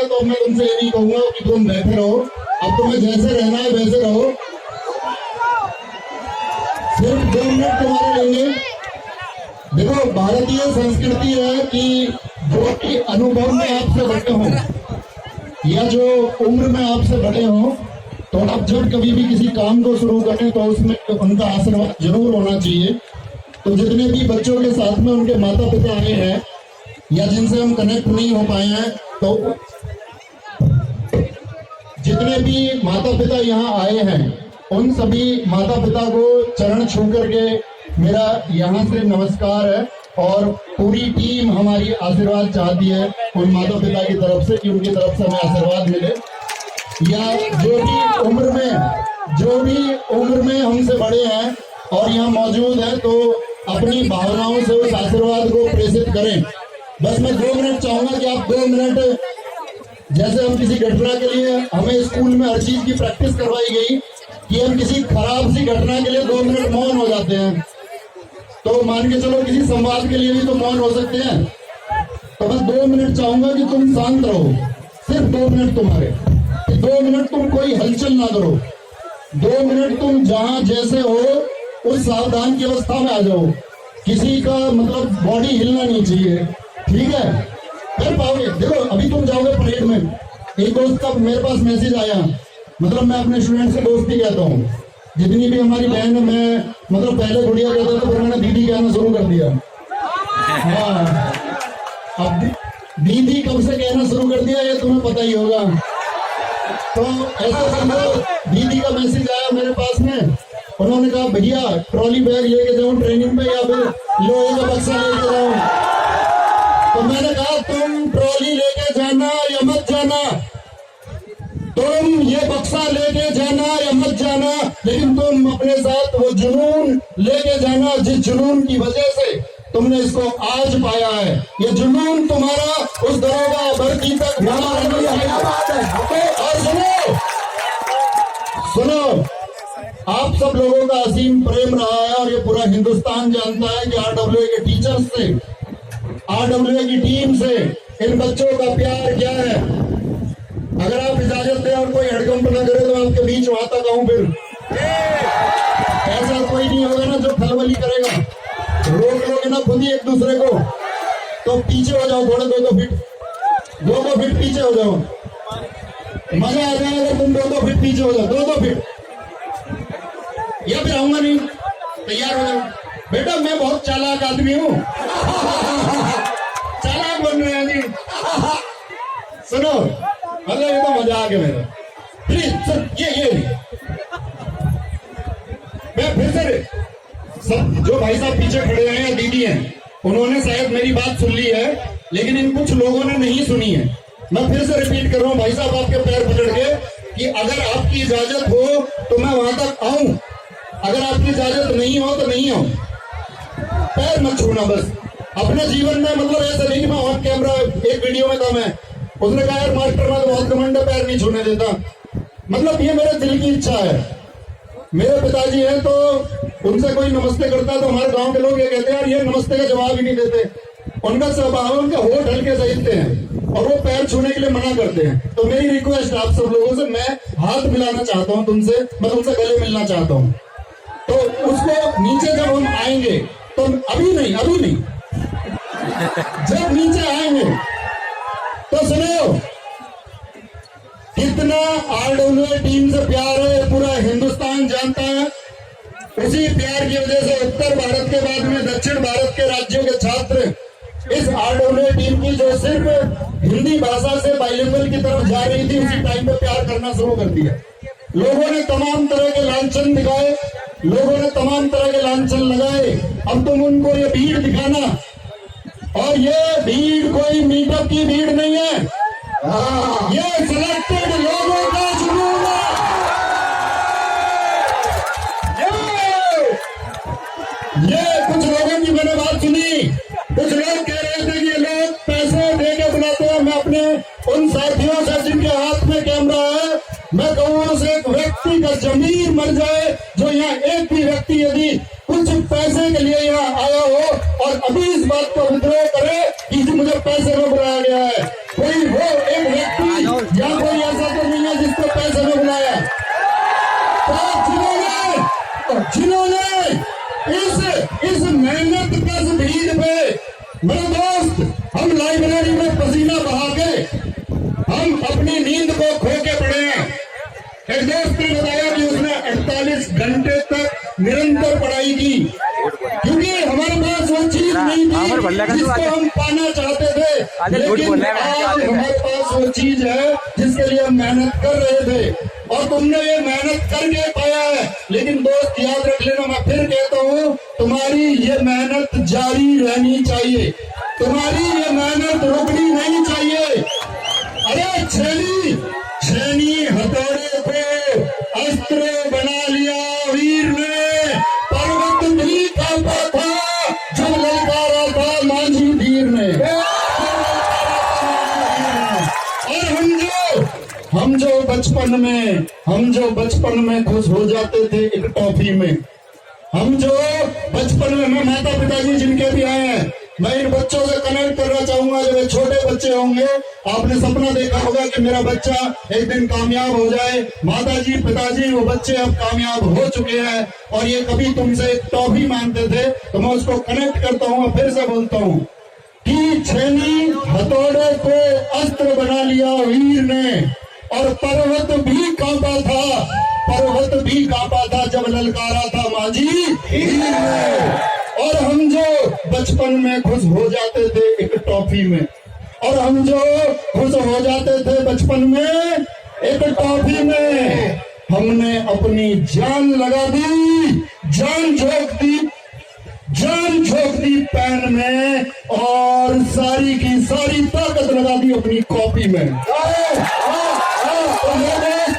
है तो मैं तुमसे ये नहीं कहूंगा कि तुम बैठे रहो। अब तुम्हें जैसे रहना है वैसे रहो। सिर्फ 2 मिनट तुम्हारे लेंगे। देखो, भारतीय संस्कृति है कि जो कि अनुभव में आपसे बड़े हों या जो उम्र में आपसे बड़े हों, तो आप जब कभी भी किसी काम को शुरू करें तो उसमें उनका आशीर्वाद जरूर होना चाहिए। तो जितने भी बच्चों के साथ में उनके माता पिता आए हैं या जिनसे हम कनेक्ट नहीं हो पाए हैं, तो जितने भी माता पिता यहाँ आए हैं उन सभी माता पिता को चरण छू करके मेरा यहाँ से नमस्कार है। और पूरी टीम हमारी आशीर्वाद चाहती है उन माता पिता की तरफ से कि उनकी तरफ से हमें आशीर्वाद मिले। या जो भी उम्र में हमसे बड़े हैं और यहाँ मौजूद है, तो अपनी भावनाओं से उस आशीर्वाद को प्रेषित करें। बस मैं 2 मिनट चाहूंगा कि आप 2 मिनट, जैसे हम किसी घटना के लिए, हमें स्कूल में हर चीज की प्रैक्टिस करवाई गई कि हम किसी खराब सी घटना के लिए 2 मिनट मौन हो जाते हैं, तो मान के चलो किसी संवाद के लिए भी तो मौन हो सकते हैं। तो बस 2 मिनट चाहूंगा कि तुम शांत रहो, सिर्फ 2 मिनट तुम्हारे। 2 मिनट तुम कोई हलचल ना करो। 2 मिनट तुम जहां जैसे हो उस सावधान की अवस्था में आ जाओ। किसी का मतलब बॉडी हिलना नहीं चाहिए, ठीक है? कर पाओगे? देखो, अभी तुम जाओगे परेड में, एक दोस्त का मेरे पास मैसेज आया, मतलब मैं अपने स्टूडेंट से दोस्ती कहता हूँ। जितनी भी हमारी बहन है, मैं मतलब पहले गुड़िया कहता था, फिर मैंने दीदी कहना शुरू कर दिया। हाँ, अब दीदी कब से कहना शुरू कर दिया ये तुम्हें पता ही होगा। तो ऐसा समझो, दीदी का मैसेज आया मेरे पास में, उन्होंने कहा भैया ट्रॉली बैग लेके जाऊं ट्रेनिंग पे या फिर लोहे का बक्सा लेके जाऊं? तो मैंने कहा तुम ट्रॉली लेके जाना या मत जाना, तुम ये बक्सा लेके जाना या मत जाना, लेकिन तुम अपने साथ वो जुनून लेके जाना जिस जुनून की वजह से तुमने इसको आज पाया है। ये जुनून तुम्हारा उस दरोगा भर्ती तक और सुनो, आप सब लोगों का असीम प्रेम रहा है और ये पूरा हिंदुस्तान जानता है कि आरडब्ल्यूए के टीचर्स से, आरडब्ल्यूए की टीम से इन बच्चों का प्यार क्या है। अगर आप इजाजत दें और कोई हड़कंप न करे तो आपके बीच वहां तक आऊं। फिर ऐसा कोई नहीं होगा ना जो खलबली करेगा। रोक लोगे ना खुद ही एक दूसरे को, तो पीछे हो जाओ थोड़े, 2-2 फीट पीछे हो जाओ। मजा आ जाएगा तुम 2-2 फीट पीछे हो जाओ, 2-2 फीट। या फिर आऊंगा नहीं, तैयार हो जाओ। बेटा मैं बहुत चालाक आदमी हूँ, चालाक बन रहे हैं जी। सुनो, मतलब ये तो मजा आ गया मेरा। प्लीज सर, ये मैं फिर से सब जो भाई साहब पीछे खड़े हैं या दीदी हैं, उन्होंने शायद मेरी बात सुन ली है, लेकिन इन कुछ लोगों ने नहीं सुनी है। मैं फिर से रिपीट कर रहा हूँ भाई साहब, आपके पैर पकड़ के कि अगर आपकी इजाजत हो तो मैं वहां तक आऊं, अगर आपकी इजाजत नहीं हो तो नहीं आऊं। पैर मत छूना बस अपने जीवन में। मतलब ऐसा नहीं कि मैं ऑन कैमरा, एक वीडियो में था मैं, उसने कहा यार मास्टर मैं तो बहुत घमंड है, पैर नहीं छूने देता। मतलब ये मेरे दिल की इच्छा है। मेरे पिताजी हैं तो उनसे कोई नमस्ते करता तो हमारे गांव के लोग ये कहते हैं यार ये नमस्ते का जवाब ही नहीं देते। उनका स्वभाव, उनके होठ हल्के सहित हैं और वो पैर छूने के लिए मना करते हैं। तो मेरी रिक्वेस्ट आप सब लोगों से, मैं हाथ मिलाना चाहता हूँ तुमसे, मैं तुमसे गले मिलना चाहता हूँ। तो उसको नीचे जब हम आएंगे तो अभी नहीं जब नीचे आएंगे तो सुनो, कितना आरडब्ल्यूए टीम से प्यार है पूरा हिंदुस्तान जानता है। उसी प्यार की वजह से उत्तर भारत के बाद में दक्षिण भारत के राज्यों के छात्र इस आरडब्ल्यूए टीम की, जो सिर्फ हिंदी भाषा से बाइलिंगुअल की तरफ जा रही थी, उसी टाइम पे प्यार करना शुरू कर दिया। लोगों ने तमाम तरह के लांछन दिखाए, लोगों ने तमाम तरह के लांछन लगाए। अब तुम उनको ये भीड़ दिखाना, और ये भीड़ कोई मीटअप की भीड़ नहीं है, ये सिलेक्टेड लोगों का जुनून है। ये कुछ लोगों की मैंने बात सुनी, कुछ लोग कह रहे थे कि ये लोग पैसे दे के बुलाते हैं। मैं अपने उन साथियों से जिनके हाथ में कैमरा है, मैं कहूँ से एक व्यक्ति का जमीर मर जाए जो यहाँ एक भी व्यक्ति यदि कुछ पैसे के लिए यहाँ आया हो और अभी इस बात को विद्रोह करे कि मुझे पैसे में बुलाया गया है, कोई वो एक व्यक्ति जिसको हम पाना चाहते थे, लेकिन आज हमारे पास वो चीज है जिसके लिए हम मेहनत कर रहे थे और तुमने ये मेहनत करके पाया है। लेकिन दोस्त याद रख लेना, मैं फिर कहता हूँ, तुम्हारी ये मेहनत जारी रहनी चाहिए, तुम्हारी ये मेहनत रुकनी नहीं चाहिए। अरे छेनी हथौड़े को अस्त्र बना लिया वीर ने, पर्वत भी कांपा था जब ललकारा था मांझी धीर ने। और हम जो बचपन में खुश हो जाते थे एक टॉफी में, हम जो बचपन में, मैं माता पिताजी जिनके भी आए हैं, मैं इन बच्चों से कनेक्ट करना चाहूंगा। जब वे छोटे बच्चे होंगे, आपने सपना देखा होगा कि मेरा बच्चा एक दिन कामयाब हो जाए। माताजी पिताजी वो बच्चे अब कामयाब हो चुके हैं और ये कभी तुमसे एक टॉफी मांगते थे, तो मैं उसको कनेक्ट करता हूँ, फिर से बोलता हूँ कि छेनी हथौड़े को अस्त्र बना लिया वीर ने और पर्वत भी कांपा था जब ललकारा था मांझी धीर ने। और हम जो बचपन में खुश हो जाते थे एक टॉफी में, और हम जो खुश हो जाते थे बचपन में एक टॉफी में, हमने अपनी जान लगा दी, जान झोंक दी पेन में और सारी की सारी ताकत लगा दी अपनी कॉपी में।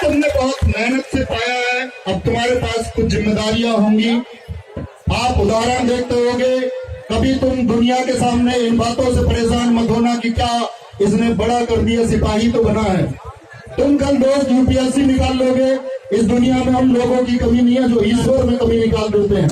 तुमने बहुत मेहनत से पाया है, अब तुम्हारे पास कुछ जिम्मेदारियां होंगी। आप उदाहरण देखते होगे, कभी तुम दुनिया के सामने इन बातों से परेशान मत होना कि क्या इसने बड़ा कर दिया, सिपाही तो बना है। तुम कल दोस्त यूपीएससी निकाल लोगे। इस दुनिया में हम लोगों की कमी नहीं है, जो ईश्वर में कमी निकाल देते हैं।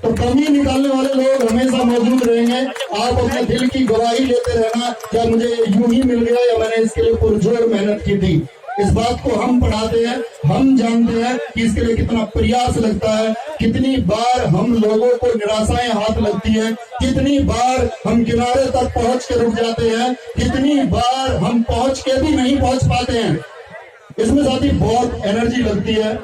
तो कमी निकालने वाले लोग हमेशा मौजूद रहेंगे। आप अपने दिल की गवाही लेते रहना, क्या मुझे यूं ही मिल गया या मैंने इसके लिए पुरजोर मेहनत की थी। इस बात को हम पढ़ाते हैं, हम जानते हैं कि इसके लिए कितना प्रयास लगता है, कितनी बार हम लोगों को निराशाएं हाथ लगती है, कितनी बार हम किनारे तक पहुंच के रुक जाते हैं, कितनी बार हम पहुंच के भी नहीं पहुंच पाते हैं। इसमें साथी बहुत एनर्जी लगती है।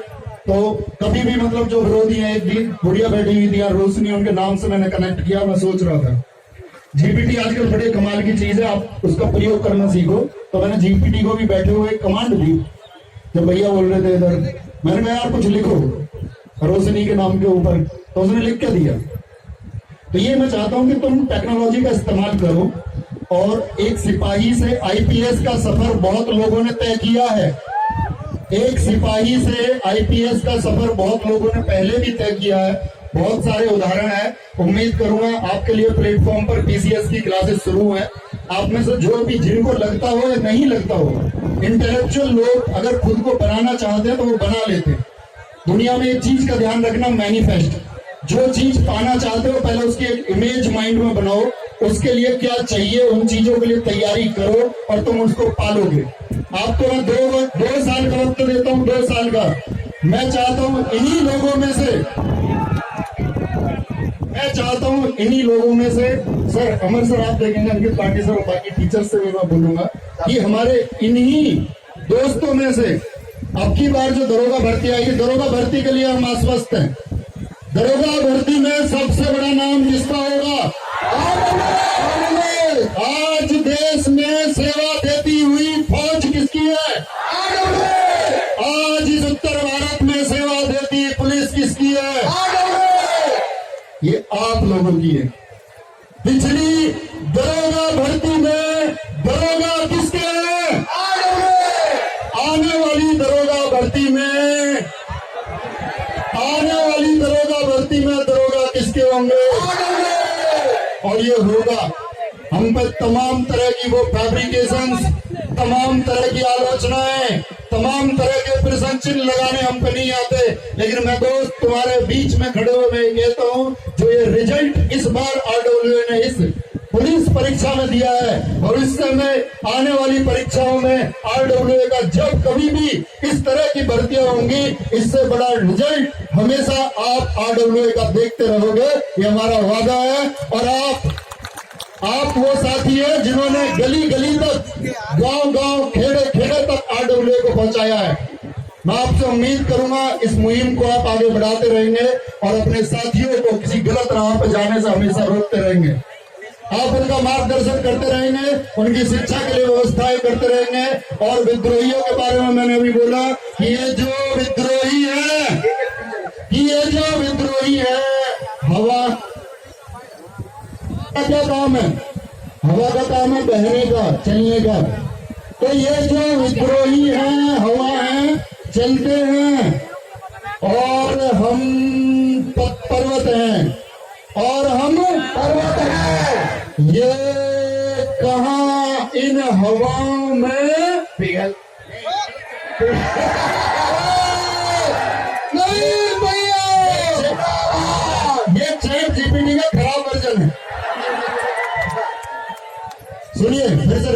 तो कभी भी मतलब जो विरोधी है, एक दिन बुढ़िया बैठी हुई थी, रोशनी उनके नाम से मैंने कनेक्ट किया। मैं सोच रहा था जीपीटी आजकल बड़े कमाल की चीज है, आप उसका प्रयोग करना सीखो। तो मैंने जीपीटी को भी बैठे हुए कमांड दी, जब भैया बोल रहे थे इधर, मैंने कहा यार कुछ लिखो रोशनी के नाम के ऊपर, तो उसने लिख के दिया। तो ये मैं चाहता हूं कि तुम टेक्नोलॉजी का इस्तेमाल करो। और एक सिपाही से आईपीएस का सफर बहुत लोगों ने तय किया है, एक सिपाही से आईपीएस का सफर बहुत लोगों ने पहले भी तय किया है। बहुत सारे उदाहरण है। उम्मीद करूंगा आपके लिए प्लेटफॉर्म पर पीसीएस की क्लासेस शुरू है। आप में से जो भी जिनको लगता हो या नहीं लगता हो, इंटेलेक्चुअल लोग अगर खुद को बनाना चाहते हैं तो वो बना लेते हैं। दुनिया में एक चीज का ध्यान रखना, मैनिफेस्ट। जो चीज पाना चाहते हो पहले उसकी एक इमेज माइंड में बनाओ, उसके लिए क्या चाहिए उन चीजों के लिए तैयारी करो और तुम उसको पालोगे। आपको मैं दो साल का वक्त देता हूँ, 2 साल का। मैं चाहता हूँ इन्हीं लोगों में से सर, अमर सर आप देखेंगे, अंकित पाटिल सर और बाकी टीचर्स से भी मैं बोलूंगा कि हमारे इन्हीं दोस्तों में से अब की बार जो दरोगा भर्ती आएगी, दरोगा भर्ती के लिए हम आश्वस्त हैं। दरोगा भर्ती में सबसे बड़ा नाम किसका होगा? आज देश में सेवा देती हुई फौज किसकी है? आज इस उत्तर भारत में सेवा देती पुलिस किसकी है? ये आप लोगों की है। पिछली दरोगा भर्ती में दरोगा किसके हैं? आने वाली दरोगा भर्ती में दरोगा किसके होंगे? और ये होगा, हम पर तमाम तरह की वो फैब्रिकेशंस, तमाम तरह की आलोचनाएं, तमाम तरह के प्रश्न चिन्ह लगाने हम पे नहीं आते। लेकिन मैं दोस्त तुम्हारे बीच में खड़े हुए मैं कहता हूं, जो ये रिजल्ट इस बार आरडब्ल्यूए ने इस पुलिस परीक्षा में दिया है, भविष्य में आने वाली परीक्षाओं में आरडब्ल्यूए का जब कभी भी इस तरह की भर्तियां होंगी, इससे बड़ा रिजल्ट हमेशा आप आरडब्ल्यूए का देखते रहोगे, ये हमारा वादा है। और आप वो साथी है जिन्होंने गली गली तक, गांव गांव, खेड़े खेड़े तक आरडब्ल्यूए को पहुंचाया है। मैं आपसे उम्मीद करूंगा इस मुहिम को आप आगे बढ़ाते रहेंगे और अपने साथियों को किसी गलत राह पर जाने से हमेशा रोकते रहेंगे। आप उनका मार्गदर्शन करते रहेंगे, उनकी शिक्षा के लिए व्यवस्थाएं करते रहेंगे। और विद्रोहियों के बारे में मैंने अभी बोला कि ये जो विद्रोही है हवा का क्या काम है? हवा का काम है बहने का, चलने का। तो ये जो विद्रोही है हवा है, चलते हैं, और हम पर्वत हैं, और हम पर्वत हैं। ये कहाँ इन हवाओं में पिघल नहीं भैया, ये चैट जीपीटी का खराब वर्जन है। सुनिए फिर से